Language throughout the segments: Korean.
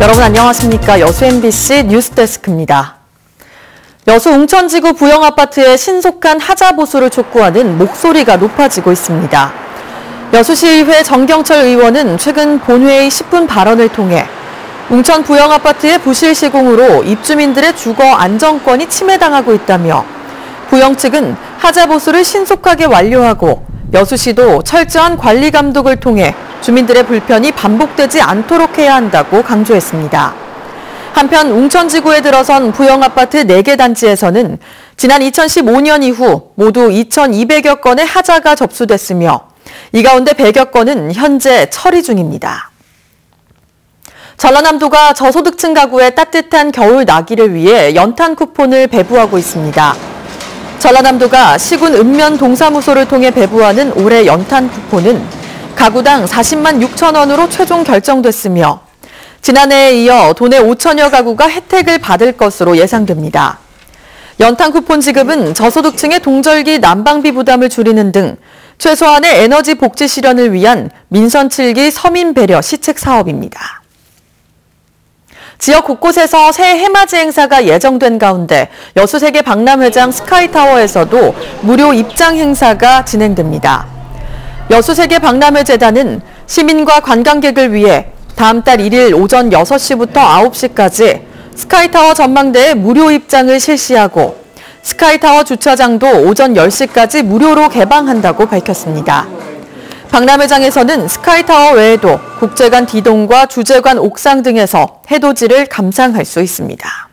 여러분 안녕하십니까. 여수 MBC 뉴스데스크입니다. 여수 웅천지구 부영아파트의 신속한 하자 보수를 촉구하는 목소리가 높아지고 있습니다. 여수시의회 정경철 의원은 최근 본회의 10분 발언을 통해 웅천 부영아파트의 부실 시공으로 입주민들의 주거 안정권이 침해당하고 있다며 부영 측은 하자 보수를 신속하게 완료하고 여수시도 철저한 관리 감독을 통해 주민들의 불편이 반복되지 않도록 해야 한다고 강조했습니다. 한편 웅천지구에 들어선 부영아파트 4개 단지에서는 지난 2015년 이후 모두 2,200여 건의 하자가 접수됐으며 이 가운데 100여 건은 현재 처리 중입니다. 전라남도가 저소득층 가구의 따뜻한 겨울 나기를 위해 연탄 쿠폰을 배부하고 있습니다. 전라남도가 시군 읍면 동사무소를 통해 배부하는 올해 연탄 쿠폰은 가구당 40만 6천 원으로 최종 결정됐으며 지난해에 이어 도내 5천여 가구가 혜택을 받을 것으로 예상됩니다. 연탄 쿠폰 지급은 저소득층의 동절기 난방비 부담을 줄이는 등 최소한의 에너지 복지 실현을 위한 민선 7기 서민 배려 시책 사업입니다. 지역 곳곳에서 새해 해맞이 행사가 예정된 가운데 여수세계 박람회장 스카이타워에서도 무료 입장 행사가 진행됩니다. 여수세계 박람회재단은 시민과 관광객을 위해 다음 달 1일 오전 6시부터 9시까지 스카이타워 전망대에 무료 입장을 실시하고 스카이타워 주차장도 오전 10시까지 무료로 개방한다고 밝혔습니다. 박람회장에서는 스카이타워 외에도 국제관 D동과 주제관 옥상 등에서 해돋이를 감상할 수 있습니다.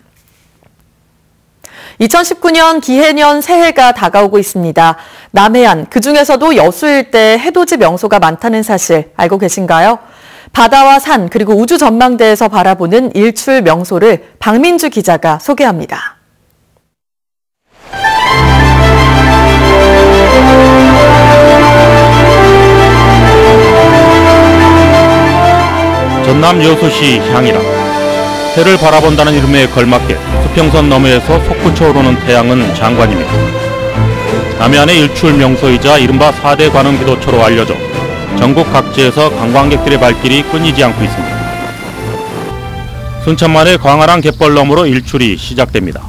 2019년 기해년 새해가 다가오고 있습니다. 남해안, 그중에서도 여수 일대에 해돋이 명소가 많다는 사실 알고 계신가요? 바다와 산, 그리고 우주 전망대에서 바라보는 일출 명소를 박민주 기자가 소개합니다. 전남 여수시 향이라 해를 바라본다는 이름에 걸맞게 수평선 너머에서 솟구쳐 오르는 태양은 장관입니다. 남해안의 일출 명소이자 이른바 4대 관음 기도처로 알려져 전국 각지에서 관광객들의 발길이 끊이지 않고 있습니다. 순천만의 광활한 갯벌 너머로 일출이 시작됩니다.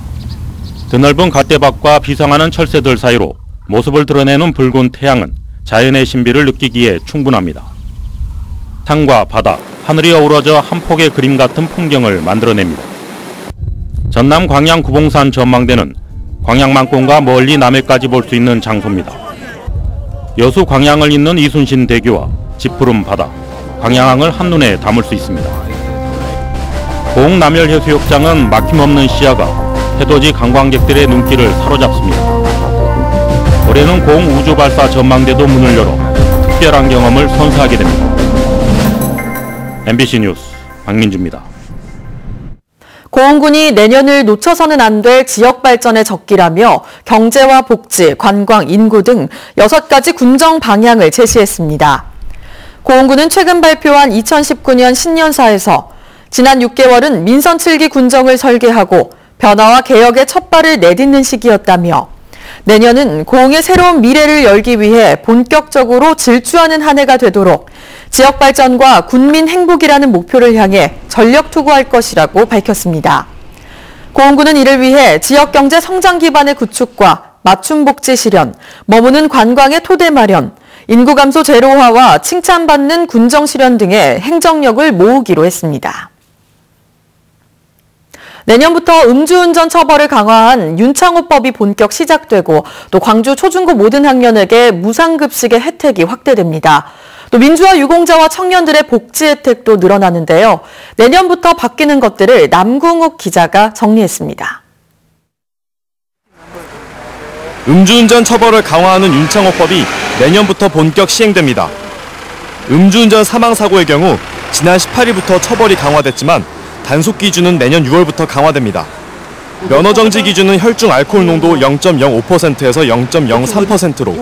드넓은 갓대밭과 비상하는 철새들 사이로 모습을 드러내는 붉은 태양은 자연의 신비를 느끼기에 충분합니다. 산과 바다, 하늘이 어우러져 한 폭의 그림 같은 풍경을 만들어냅니다. 전남 광양 구봉산 전망대는 광양만권과 멀리 남해까지 볼 수 있는 장소입니다. 여수 광양을 잇는 이순신 대교와 짙푸른 바다, 광양항을 한눈에 담을 수 있습니다. 고흥 남열해수욕장은 막힘없는 시야가 해돋이 관광객들의 눈길을 사로잡습니다. 올해는 고흥 우주발사 전망대도 문을 열어 특별한 경험을 선사하게 됩니다. MBC 뉴스 박민주입니다. 고흥군이 내년을 놓쳐서는 안 될 지역 발전의 적기라며 경제와 복지, 관광, 인구 등 6가지 군정 방향을 제시했습니다. 고흥군은 최근 발표한 2019년 신년사에서 지난 6개월은 민선 7기 군정을 설계하고 변화와 개혁의 첫발을 내딛는 시기였다며 내년은 고흥의 새로운 미래를 열기 위해 본격적으로 질주하는 한 해가 되도록 지역 발전과 군민 행복이라는 목표를 향해 전력 투구할 것이라고 밝혔습니다. 고흥군은 이를 위해 지역 경제 성장 기반의 구축과 맞춤 복지 실현, 머무는 관광의 토대 마련, 인구 감소 제로화와 칭찬받는 군정 실현 등의 행정력을 모으기로 했습니다. 내년부터 음주운전 처벌을 강화한 윤창호법이 본격 시작되고 또 광주 초중고 모든 학년에게 무상급식의 혜택이 확대됩니다. 또 민주화 유공자와 청년들의 복지 혜택도 늘어나는데요. 내년부터 바뀌는 것들을 남궁욱 기자가 정리했습니다. 음주운전 처벌을 강화하는 윤창호법이 내년부터 본격 시행됩니다. 음주운전 사망사고의 경우 지난 18일부터 처벌이 강화됐지만 단속 기준은 내년 6월부터 강화됩니다. 면허정지 기준은 혈중 알코올 농도 0.05%에서 0.03%로,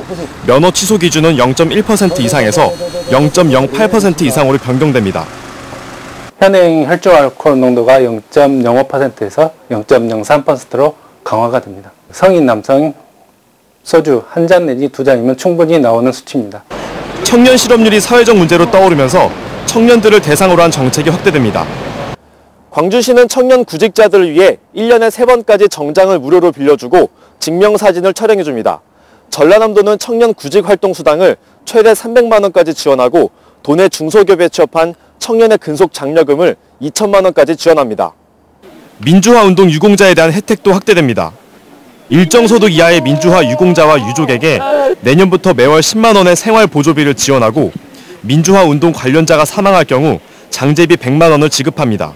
면허 취소 기준은 0.1% 이상에서 0.08% 이상으로 변경됩니다. 현행 혈중 알코올 농도가 0.05%에서 0.03%로 강화가 됩니다. 성인 남성 소주 1잔 내지 2잔이면 충분히 나오는 수치입니다. 청년 실업률이 사회적 문제로 떠오르면서 청년들을 대상으로 한 정책이 확대됩니다. 광주시는 청년 구직자들을 위해 1년에 3번까지 정장을 무료로 빌려주고 증명사진을 촬영해줍니다. 전라남도는 청년 구직활동수당을 최대 300만 원까지 지원하고 도내 중소기업에 취업한 청년의 근속 장려금을 2천만 원까지 지원합니다. 민주화운동 유공자에 대한 혜택도 확대됩니다. 일정 소득 이하의 민주화 유공자와 유족에게 내년부터 매월 10만 원의 생활보조비를 지원하고 민주화운동 관련자가 사망할 경우 장제비 100만 원을 지급합니다.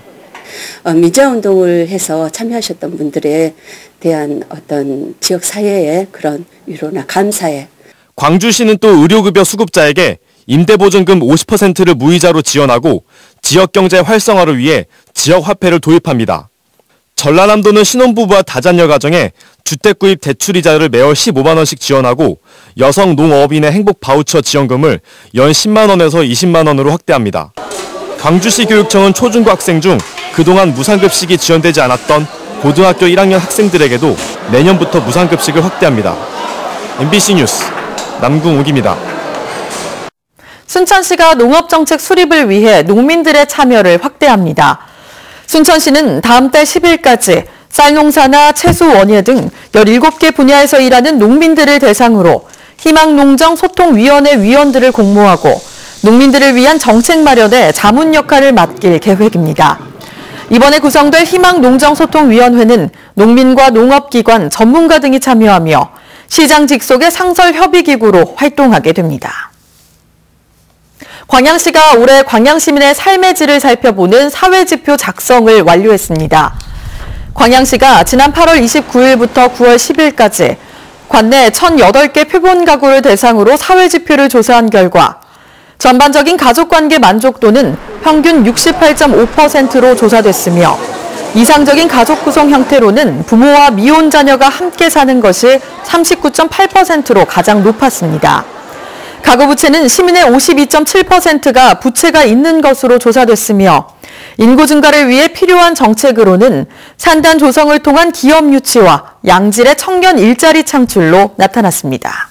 민주화운동을 해서 참여하셨던 분들에 대한 어떤 지역 사회의 그런 위로나 감사에 광주시는 또 의료급여 수급자에게 임대보증금 50%를 무이자로 지원하고 지역경제 활성화를 위해 지역화폐를 도입합니다. 전라남도는 신혼부부와 다자녀 가정에 주택구입 대출이자를 매월 15만 원씩 지원하고 여성 농업인의 행복바우처 지원금을 연 10만 원에서 20만 원으로 확대합니다. 광주시 교육청은 초중고 학생 중 그동안 무상급식이 지원되지 않았던 고등학교 1학년 학생들에게도 내년부터 무상급식을 확대합니다. MBC 뉴스 남궁욱입니다. 순천시가 농업정책 수립을 위해 농민들의 참여를 확대합니다. 순천시는 다음 달 10일까지 쌀농사나 채소 원예 등 17개 분야에서 일하는 농민들을 대상으로 희망농정소통위원회 위원들을 공모하고 농민들을 위한 정책 마련에 자문 역할을 맡길 계획입니다. 이번에 구성될 희망농정소통위원회는 농민과 농업기관, 전문가 등이 참여하며 시장 직속의 상설협의기구로 활동하게 됩니다. 광양시가 올해 광양시민의 삶의 질을 살펴보는 사회지표 작성을 완료했습니다. 광양시가 지난 8월 29일부터 9월 10일까지 관내 1,008개 표본 가구를 대상으로 사회지표를 조사한 결과 전반적인 가족관계 만족도는 평균 68.5%로 조사됐으며 이상적인 가족 구성 형태로는 부모와 미혼 자녀가 함께 사는 것이 39.8%로 가장 높았습니다. 가구 부채는 시민의 52.7%가 부채가 있는 것으로 조사됐으며 인구 증가를 위해 필요한 정책으로는 산단 조성을 통한 기업 유치와 양질의 청년 일자리 창출로 나타났습니다.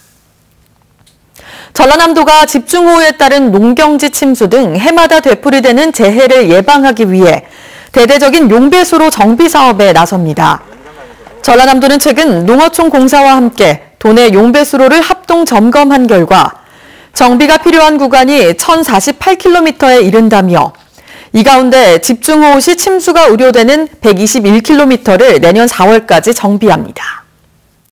전라남도가 집중호우에 따른 농경지 침수 등 해마다 되풀이되는 재해를 예방하기 위해 대대적인 용배수로 정비 사업에 나섭니다. 전라남도는 최근 농어촌 공사와 함께 도내 용배수로를 합동 점검한 결과 정비가 필요한 구간이 1,048km에 이른다며 이 가운데 집중호우 시 침수가 우려되는 121km를 내년 4월까지 정비합니다.